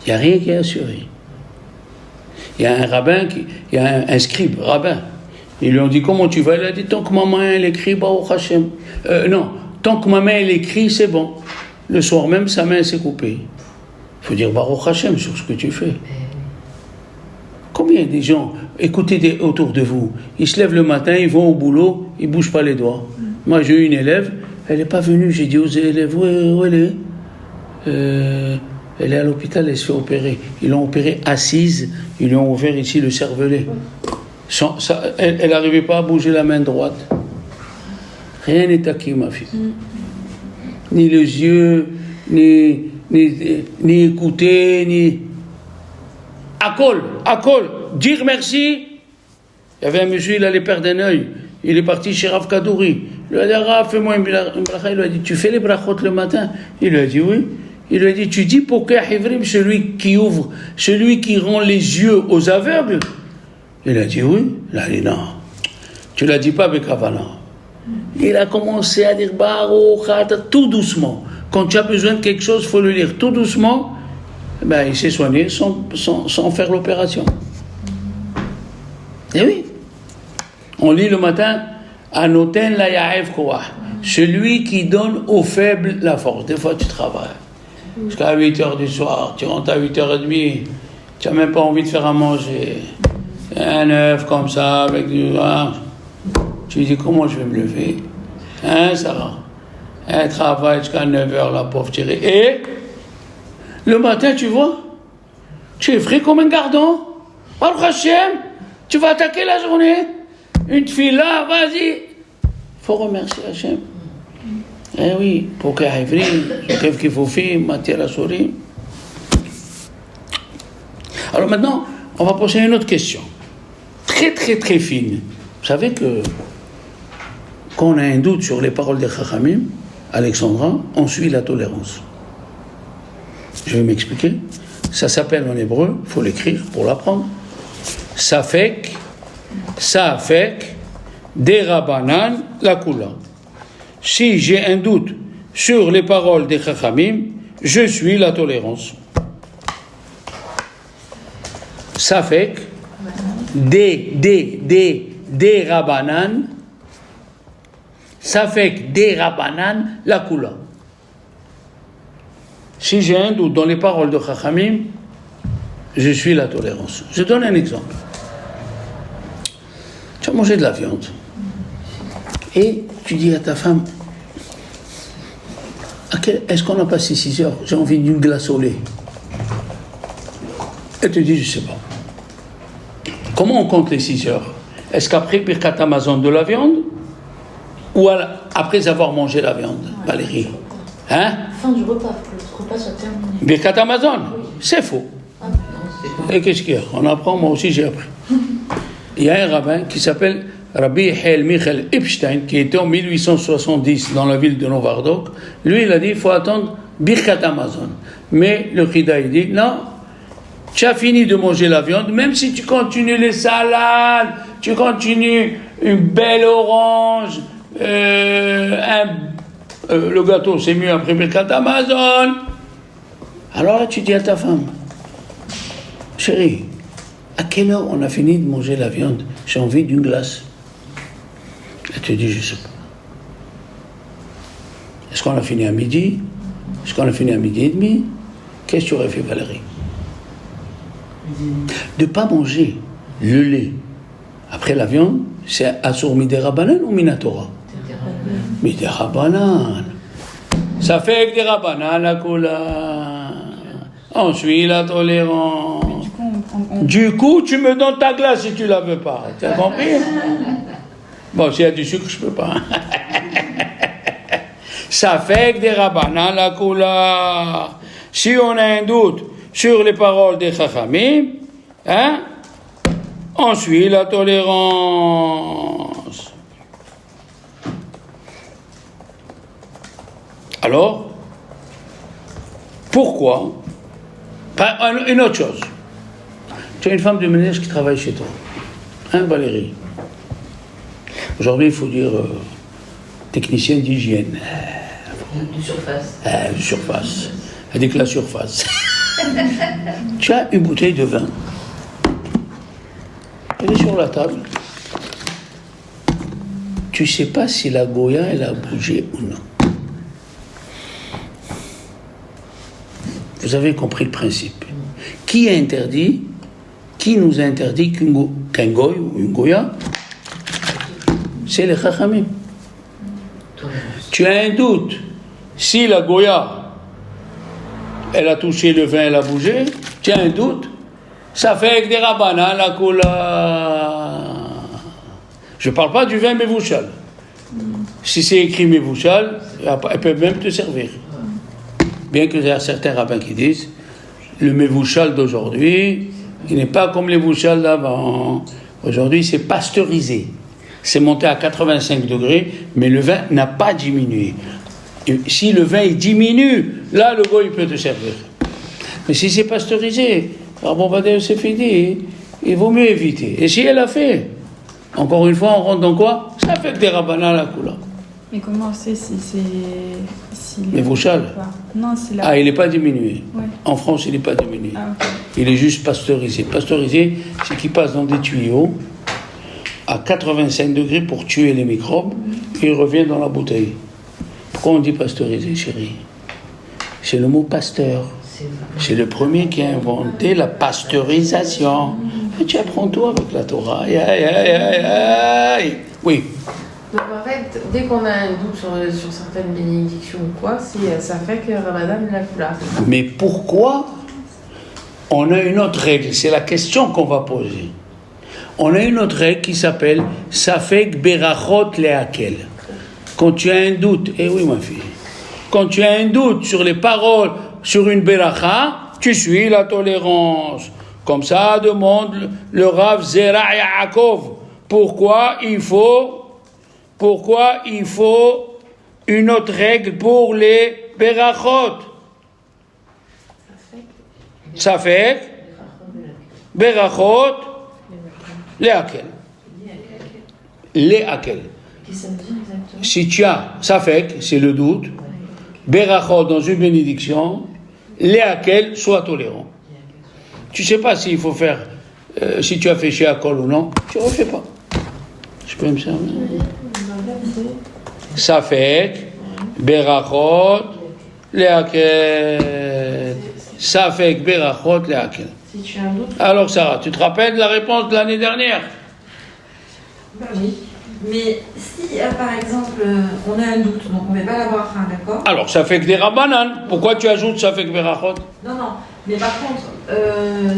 A: Il n'y a rien qui est assuré. Il y a un rabbin, il y a un scribe, rabbin. Ils lui ont dit, comment tu vas? Il a dit, tant que ma main elle écrit, Baruch Hashem. Non, tant que ma main elle écrit, c'est bon. Le soir même, sa main s'est coupée. Il faut dire Baruch Hashem sur ce que tu fais. Combien des gens, écoutez autour de vous, ils se lèvent le matin, ils vont au boulot, ils ne bougent pas les doigts. Moi, j'ai eu une élève, elle n'est pas venue. J'ai dit aux élèves, où elle est? Elle est à l'hôpital, elle se fait opérer. Ils l'ont opérée assise, ils lui ont ouvert ici le cervelet. Elle n'arrivait pas à bouger la main droite. Rien n'est acquis, ma fille. Ni les yeux, ni écouter, ni... Akol, dire merci. Il y avait un monsieur, il allait perdre un œil. Il est parti chez Rav Kadouri. Il lui a dit, Rav, fais-moi une bracha. Il lui a dit, tu fais les brachot le matin? Il lui a dit, oui. Il lui a dit, tu dis Pokeh Hivrim, celui qui ouvre, celui qui rend les yeux aux aveugles? Il a dit, oui. Il a dit, non. Tu ne l'as dit pas avec Havana. Il a commencé à dire, Baruch Ata, tout doucement. Quand tu as besoin de quelque chose, il faut le lire tout doucement. Il s'est soigné sans faire l'opération. Et oui. On lit le matin, Anoten la Ya'ev Koah. Celui qui donne aux faibles la force. Des fois, tu travailles. Jusqu'à 8h du soir, tu rentres à 8h30, tu n'as même pas envie de faire à manger. Un œuf comme ça, avec du vin. Tu dis, comment je vais me lever? Hein, Sarah? Elle travaille jusqu'à 9h, la pauvre tirée. Et le matin, tu vois, tu es frais comme un gardon. Baruch Hashem, tu vas attaquer la journée. Une fille là, vas-y. Il faut remercier Hashem. Eh oui, pour qu'il arrive, qu'est-ce qu'il faut faire, matière à sourire. Alors maintenant, on va poser une autre question. Très, très, très fine. Vous savez que quand on a un doute sur les paroles des Chachamim, Alexandra, on suit la tolérance. Je vais m'expliquer. Ça s'appelle en hébreu, il faut l'écrire pour l'apprendre. Safek, Derabanan, la Kula. Si j'ai un doute sur les paroles des Chachamim, je suis la tolérance. Safek, Derabanan, Safek, Derabanan, la Kula. Si j'ai un doute dans les paroles de Chachamim, je suis la tolérance. Je donne un exemple. Tu as mangé de la viande et tu dis à ta femme, est-ce qu'on n'a passé 6 heures? J'ai envie d'une glace au lait. Elle te dit, je ne sais pas. Comment on compte les 6 heures? Est-ce qu'après Birkat Hamazon de la viande ou après avoir mangé la viande, Valérie? Hein?
G: Fin du repas, que le repas soit terminé.
A: Birkat Hamazon? C'est faux.
G: Ah, non, c'est
A: Et qu'est-ce qu'il y a? On apprend, moi aussi j'ai appris. Il y a un rabbin qui s'appelle Rabbi Yehiel Michael Epstein, qui était en 1870 dans la ville de Novardok. Lui, il a dit, il faut attendre Birkat Hamazon. Mais le Chida, il dit, non, tu as fini de manger la viande, même si tu continues les salades, tu continues une belle orange, le gâteau, c'est mieux après Birkat Hamazon. Alors là, tu dis à ta femme, chérie, à quelle heure on a fini de manger la viande? J'ai envie d'une glace. Elle te dit, je ne sais pas. Est-ce qu'on a fini à midi? Est-ce qu'on a fini à midi et demi? Qu'est-ce que tu aurais fait, Valérie? De ne pas manger le lait après la viande, c'est Asur Miderabanan ou Minatora? Miderabanan. Ça fait avec des rabanan la cola. On suit la tolérance. Du coup, tu me donnes ta glace si tu la veux pas. Tu as compris? Bon, s'il y a du sucre, je peux pas. Ça fait avec des rabanan la cola. Si on a un doute sur les paroles des Chachamim, hein, on suit la tolérance. Alors, pourquoi? Une autre chose. Tu as une femme de ménage qui travaille chez toi. Hein, Valérie? Aujourd'hui, il faut dire technicienne d'hygiène.
B: De surface.
A: De surface. Elle dit que la surface. Tu as une bouteille de vin. Elle est sur la table. Tu ne sais pas si la Goya, elle a bougé ou non. Vous avez compris le principe. Qui nous a interdit qu'un Goy ou une Goya? C'est les Chachamim. Tu as un doute. Si la Goya, elle a touché le vin, elle a bougé, tu as un doute, ça fait avec des rabanan la cola. Je ne parle pas du vin Mevouchal. Si c'est écrit Mevouchal, elle peut même te servir. Bien qu'il y a certains rabbins qui disent, le Mevouchal d'aujourd'hui, il n'est pas comme les Mevouchal d'avant. Aujourd'hui, c'est pasteurisé. C'est monté à 85 degrés, mais le vin n'a pas diminué. Et si le vin il diminue, là le goy il peut te servir. Mais si c'est pasteurisé, alors bon, c'est fini, il vaut mieux éviter. Et si elle a fait, encore une fois, on rentre dans quoi? Ça fait que des rabanas à la couleur.
C: Mais comment on sait si c'est...
A: Mais Vauchal?
C: Non, c'est là.
A: Ah, il n'est pas diminué.
C: Ouais.
A: En France, il n'est pas diminué.
C: Ah, okay.
A: Il est juste pasteurisé. Pasteurisé, c'est qu'il passe dans des tuyaux à 85 degrés pour tuer les microbes, et il revient dans la bouteille. Pourquoi on dit pasteurisé, chérie? C'est le mot pasteur. C'est le premier qui a inventé la pasteurisation. Et tu apprends tout avec la Torah. Aïe, aïe, aïe, aïe, aïe. Oui.
F: Donc en fait, dès qu'on a un doute sur certaines bénédictions ou quoi, ça fait que Ramadan la couleur.
A: Mais pourquoi on a une autre règle? C'est la question qu'on va poser. On a une autre règle qui s'appelle Safek Berachot Leakel. Quand tu as un doute, oui ma fille, quand tu as un doute sur les paroles, sur une Beracha, tu suis la tolérance. Comme ça demande le Rav Zera Yaakov. Pourquoi il faut une autre règle pour les Berachot? Safek Berachot Leakel. Leakel. Si tu as Safek, c'est le doute, Berachot dans une bénédiction, Leakel, sois tolérant. Tu ne sais pas s'il faut faire, si tu as fait chez Akol ou non, tu ne refais pas. Je peux me servir. Safek, Berachot, Leakel. Safek, Berachot, Leakel.
F: Si tu as un doute.
A: Alors Sarah, tu te rappelles de la réponse de l'année dernière?
E: Oui. Mais si, par exemple, on a un doute, donc on ne met pas la bracha, d'accord?
A: Alors, ça fait que des rabanan. Pourquoi tu ajoutes ça fait que berachot?
E: Non, Mais par contre,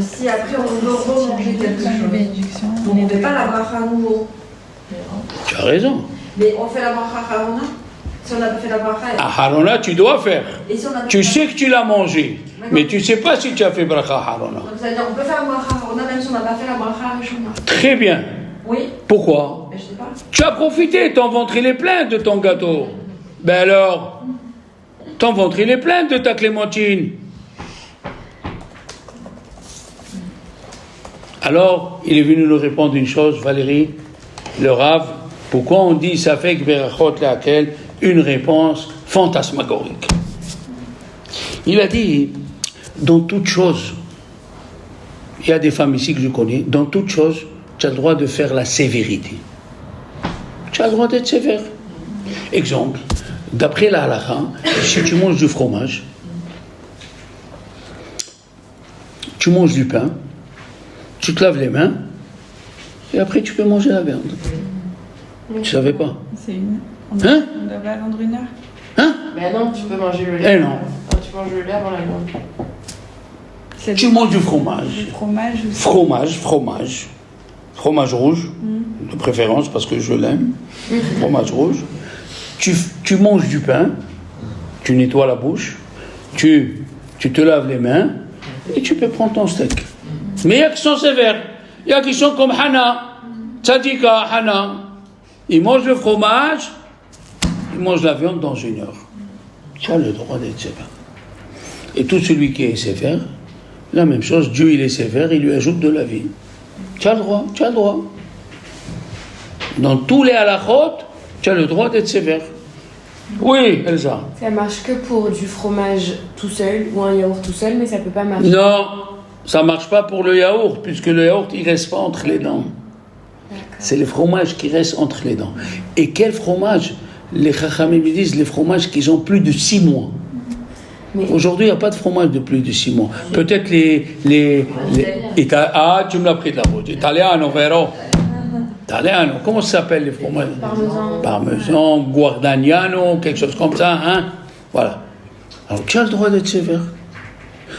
E: si après on veut remanger quelque
C: Comme une
E: chose,
C: bénédiction.
E: on ne fait pas la bracha à nouveau.
A: Tu as raison.
E: Mais on fait la bracha à Harona. Si on n'a pas fait la bracha.
A: À Harona, tu dois faire.
E: Et si on a
A: Tu sais que tu l'as mangé, mais tu ne sais pas si tu as fait bracha Harona.
E: Donc c'est-à-dire on peut faire la bracha à Harona même si on n'a pas fait la bracha à Rishona.
A: Très bien.
E: Oui,
A: Pourquoi?
E: mais je sais pas.
A: Tu as profité, ton ventre il est plein de ton gâteau. Ben alors, ton ventre il est plein de ta clémentine. Alors, il est venu nous répondre une chose, Valérie, le Rav, pourquoi on dit ça fait que Berachot laquelle une réponse fantasmagorique. Il a dit, dans toute chose, il y a des femmes ici que je connais, dans toute chose, tu as le droit de faire la sévérité. Tu as le droit d'être sévère. Exemple, d'après la halakha, si tu manges du fromage, tu manges du pain, tu te laves les mains, et après tu peux manger la viande. Tu savais pas?
C: C'est une. On
A: Hein?
C: on doit pas attendre une heure.
A: Hein?
F: Ben non, tu peux manger le lait.
A: Eh non.
F: Ah, tu manges le lait avant la viande.
C: C'est
A: Tu manges du fromage.
C: du fromage ou
A: Fromage rouge, de préférence parce que je l'aime. Fromage rouge. Tu manges du pain, tu nettoies la bouche, tu te laves les mains et tu peux prendre ton steak. Mais il y a qui sont sévères. Il y a qui sont comme Hana, Tzadika, Hana. Ils mangent le fromage, ils mangent la viande dans une heure. Tu as le droit d'être sévère. Et tout celui qui est sévère, la même chose, Dieu il est sévère, il lui ajoute de la vie. Tu as le droit, tu as le droit. Dans tous les halachot, tu as le droit d'être sévère. Oui, Elsa.
H: Ça marche que pour du fromage tout seul ou un yaourt tout seul, mais ça peut pas marcher.
A: Non, ça marche pas pour le yaourt, puisque le yaourt il reste pas entre les dents. C'est les fromages qui restent entre les dents. Et quel fromage? Les chachamim disent les fromages qui ont plus de 6 mois.
H: Mais-
A: Aujourd'hui, il n'y a pas de fromage de plus de 6 mois. Peut-être Ah, tu me l'as pris de la bouche. Italiano, vero? Italiano, comment ça s'appelle les fromages? Parmesan, guardagnano, quelque chose comme ça, hein? Voilà. Alors, tu as le droit d'être sévère.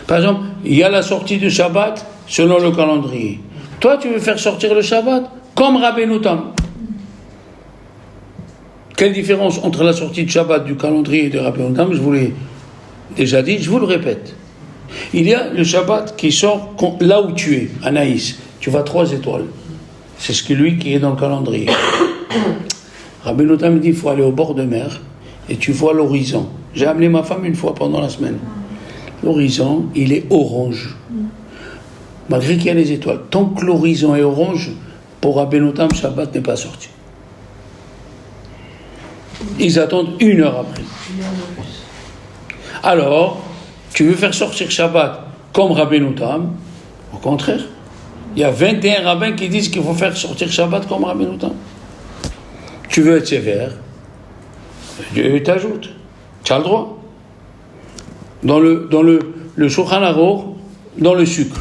A: Par exemple, il y a la sortie du Shabbat selon le calendrier. Toi, tu veux faire sortir le Shabbat comme Rabbeinu Tam. Quelle différence entre la sortie de Shabbat du calendrier et de Rabbeinu Tam? Je vous l'ai déjà dit, je vous le répète. Il y a le Shabbat qui sort là où tu es, à Naïs. Tu vas 3 étoiles. C'est ce que lui qui est dans le calendrier. Rabbeinu Tam dit, il faut aller au bord de mer et tu vois l'horizon. J'ai amené ma femme une fois pendant la semaine. L'horizon, il est orange. Malgré qu'il y a les étoiles. Tant que l'horizon est orange, pour Rabbeinu Tam, Shabbat n'est pas sorti. Ils attendent 1 heure après. Alors, tu veux faire sortir Shabbat comme Rabbeinu Tam? Au contraire. Il y a 21 rabbins qui disent qu'il faut faire sortir Shabbat comme Rabbeinu Tam. Tu veux être sévère? Dieu t'ajoute. Tu as le droit. Dans le Shulchan Aruch, dans le sucre,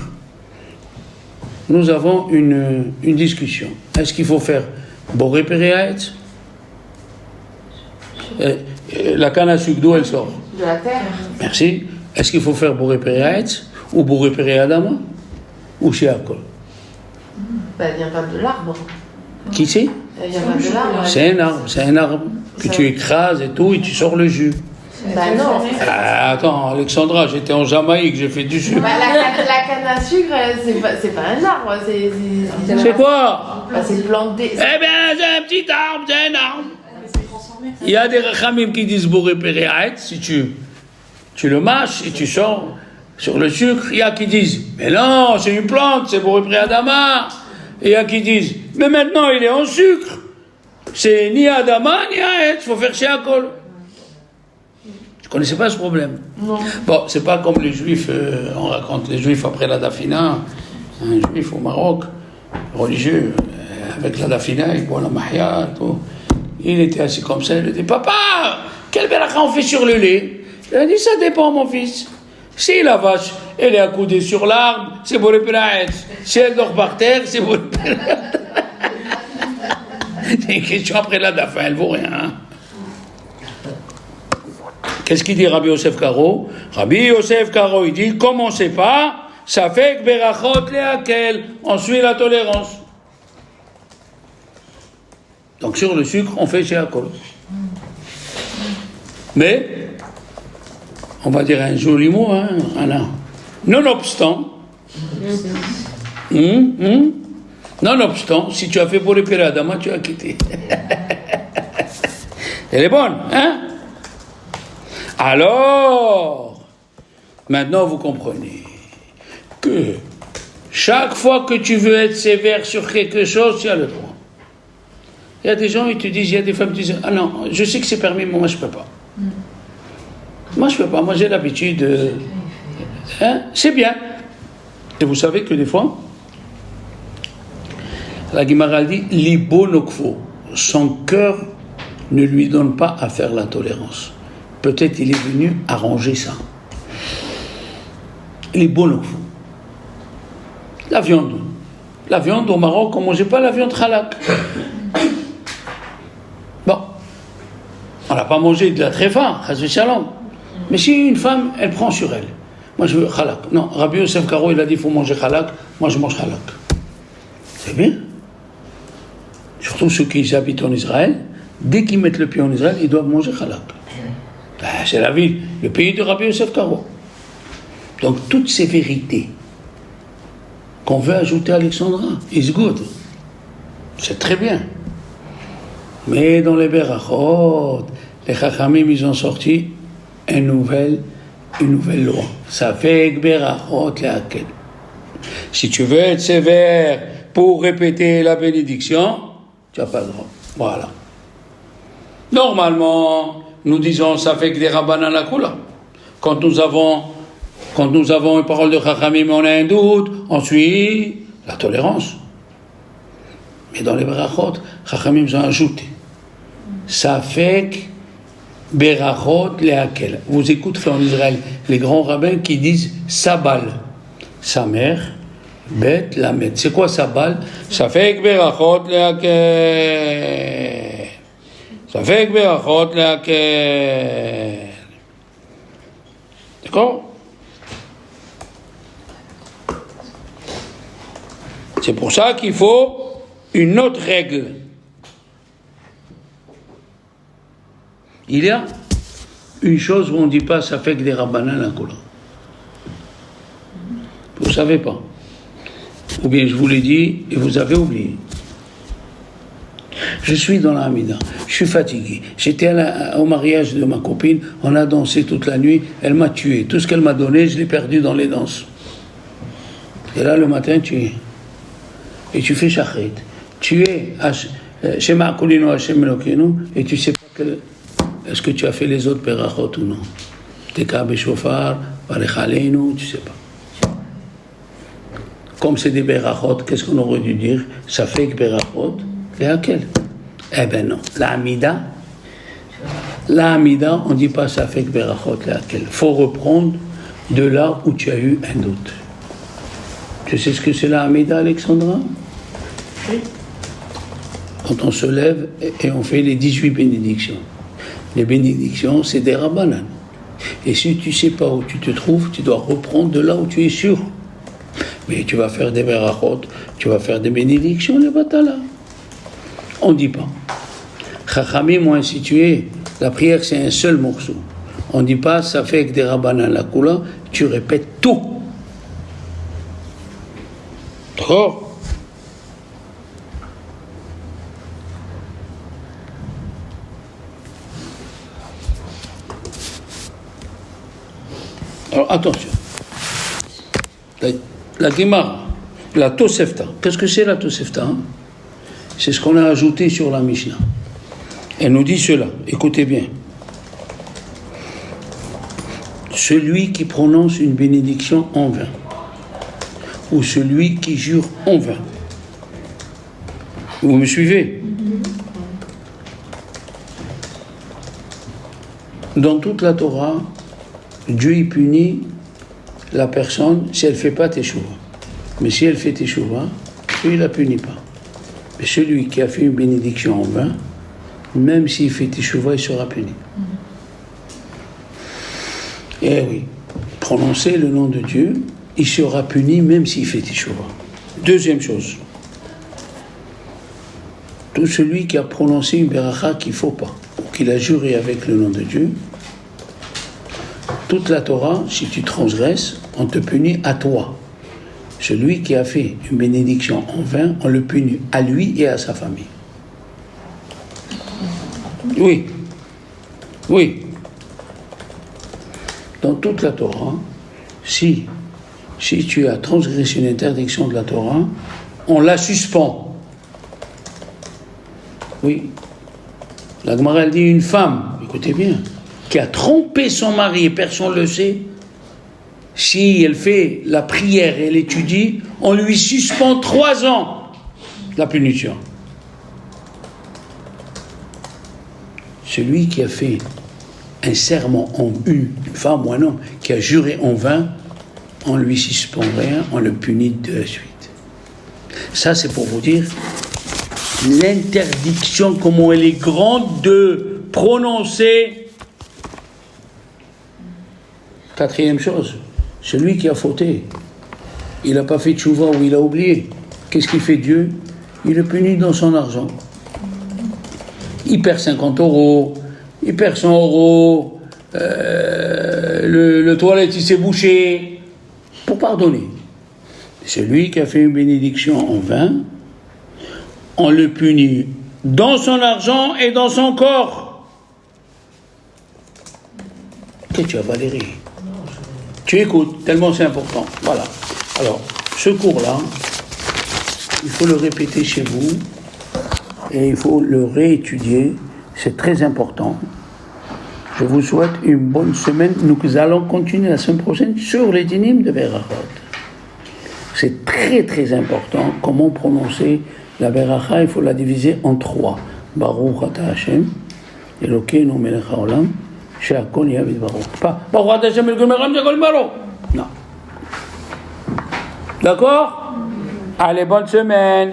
A: nous avons une discussion. Est-ce qu'il faut faire Boré Péréaetz? La canne à sucre, d'où elle sort?
F: De la terre.
A: Merci. Est-ce qu'il faut faire Boré Péréaetz ou Boré Péréadama ou Sheakol?
F: Bah, elle vient pas de l'arbre.
A: Qui c'est?
F: Elle vient pas de l'arbre.
A: C'est un arbre que tu écrases et tout, et tu sors le jus.
F: Bah non.
A: Attends, Alexandra, j'étais en Jamaïque, j'ai fait du sucre.
F: Bah, la canne à sucre, c'est pas un arbre.
A: C'est quoi?
F: Bah, c'est planté.
A: Eh bien, c'est un petit arbre, c'est un arbre. Il y a des rachamim qui disent Boré Péréaetz, si tu le mâches et tu sors sur le sucre. Il y a qui disent, mais non, c'est une plante, c'est Boré Péréadama. Et il y a qui disent, mais maintenant il est en sucre. C'est ni Adama, ni Aetz, il faut faire Sheakol. Je ne connaissais pas ce problème.
F: Non.
A: Bon, c'est pas comme les juifs, on raconte les juifs après la Dafina. Un juif au Maroc, religieux, avec la Dafina, il boit la Mahya, tout. Il était assis comme ça, il lui dit, papa, quel beracha on fait sur le lait? Il a dit, ça dépend mon fils. Si la vache, elle est accoudée sur l'arbre, c'est Boré Péréaetz. Si elle dort par terre, c'est Boré Péréaetz. C'est une question après la Dafa, elle vaut rien. Hein? Qu'est-ce qu'il dit Rabbi Yosef Karo? Rabbi Yosef Karo, il dit, comme on ne sait pas, ça fait que berachot lehakel, on suit la tolérance. Donc sur le sucre, on fait chez Akol. Mais, on va dire un joli mot, hein, Anna. Nonobstant, nonobstant, si tu as fait pour les Piradama, tu as quitté. Elle est bonne, hein? Alors, maintenant vous comprenez que chaque fois que tu veux être sévère sur quelque chose, tu as le droit. Il y a des gens qui te disent, il y a des femmes qui disent, ah non, je sais que c'est permis, mais moi je ne peux pas. Moi je ne peux pas, moi j'ai l'habitude. Hein, c'est bien. Et vous savez que des fois, la Guimara dit, libo nokfo, son cœur ne lui donne pas à faire la tolérance. Peut-être il est venu arranger ça. Libo nokfo. La viande. La viande au Maroc, on ne mangeait pas la viande halak. Bon, on n'a pas mangé de la tréfa, chas v'shalom. Mais si une femme, elle prend sur elle, moi je veux halak. Non, Rabbi Yosef Karo, il a dit il faut manger halak, moi je mange halak. C'est bien. Surtout ceux qui habitent en Israël, dès qu'ils mettent le pied en Israël, ils doivent manger halak. Ben, c'est la ville, le pays de Rabbi Yosef Karo. Donc toutes ces vérités qu'on veut ajouter à Alexandra, is good. C'est très bien. Mais dans les Berachot, les Chachamim, ils ont sorti une nouvelle loi. Ça fait que Berachot lehakel. Si tu veux être sévère pour répéter la bénédiction, tu n'as pas le droit. Voilà. Normalement, nous disons ça fait que des Rabbanan la Kula. Quand nous avons une parole de Chachamim, on a un doute, on suit la tolérance. Mais dans les Berachot, Chachamim ont ajouté. Ça fait que Berachot lehakel. Vous écouterez en Israël les grands rabbins qui disent Sabal, sa mère, Bet Lamed. C'est quoi Sabal? Ça fait que Berachot lehakel. Ça fait que Berachot lehakel. D'accord? C'est pour ça qu'il faut une autre règle. Il y a une chose où on ne dit pas ça fait que des rabbanan la couleur. Vous ne savez pas. Ou bien je vous l'ai dit et vous avez oublié. Je suis dans la Hamida, je suis fatigué. J'étais au mariage de ma copine, on a dansé toute la nuit, elle m'a tué. Tout ce qu'elle m'a donné, je l'ai perdu dans les danses. Et là, le matin, et tu fais shachrit. Tu es Shema Akulinu Hashem Elokeinu et tu sais pas est-ce que tu as fait les autres berachot ou non. Teka b'shofar, varech aleinu, tu sais pas. Comme c'est des berachot, qu'est-ce qu'on aurait dû dire? Ça fait que berachot, lehakel. Eh ben non. La Hamida, on ne dit pas ça fait que berachot, lehakel. Il faut reprendre de là où tu as eu un doute. Tu sais ce que c'est la Hamida, Alexandra?
D: Oui.
A: Quand on se lève et on fait les 18 bénédictions. Les bénédictions, c'est des rabbanan. Et si tu ne sais pas où tu te trouves, tu dois reprendre de là où tu es sûr. Mais tu vas faire des berachot, tu vas faire des bénédictions, les batala. On ne dit pas. Chachamim ont institué, la prière c'est un seul morceau. On ne dit pas, ça fait que des rabbanan la kula, tu répètes tout. D'accord? Alors attention, la Gemara, la Tosefta, qu'est-ce que c'est la Tosefta? C'est ce qu'on a ajouté sur la Mishnah. Elle nous dit cela, écoutez bien. Celui qui prononce une bénédiction en vain, ou celui qui jure en vain. Vous me suivez? Dans toute la Torah, Dieu y punit la personne si elle ne fait pas teshuva. Mais si elle fait teshuva, Dieu ne la punit pas. Mais celui qui a fait une bénédiction en vain, même s'il fait teshuva, il sera puni. Eh oui, prononcer le nom de Dieu, il sera puni même s'il fait teshuva. Deuxième chose, tout celui qui a prononcé une beracha qu'il ne faut pas, ou qu'il a juré avec le nom de Dieu, toute la Torah, si tu transgresses, on te punit à toi. Celui qui a fait une bénédiction en vain, on le punit à lui et à sa famille. Oui. Oui. Dans toute la Torah, si tu as transgressé une interdiction de la Torah, on la suspend. Oui. La Gemara elle dit une femme, écoutez bien, qui a trompé son mari et personne ne le sait, si elle fait la prière et elle étudie, on lui suspend 3 ans la punition. Celui qui a fait un serment en une femme ou un homme, qui a juré en vain, on ne lui suspend rien, on le punit de suite. Ça, c'est pour vous dire l'interdiction, comment elle est grande de prononcer. 4e chose, celui qui a fauté, il n'a pas fait tchouva ou il a oublié. Qu'est-ce qu'il fait Dieu? Il le punit dans son argent. Il perd 50 €, il perd 100 €, le toilette il s'est bouché, pour pardonner. Celui qui a fait une bénédiction en vain, on le punit dans son argent et dans son corps. Qu'est-ce que tu as Valérie? Tu écoutes, tellement c'est important. Voilà. Alors, ce cours-là, il faut le répéter chez vous et il faut le réétudier. C'est très important. Je vous souhaite une bonne semaine. Nous allons continuer la semaine prochaine sur les dynimes de Berachot. C'est très très important. Comment prononcer la Beracha? Il faut la diviser en 3. Baruch Ata Hashem, Elokeinu melech haolam, she'akol nהיה בדברו. Pas Baruch Ata Hashem Elokeinu melech haolam, she'akol nהיה בדברו. Non. D'accord? Allez, bonne semaine.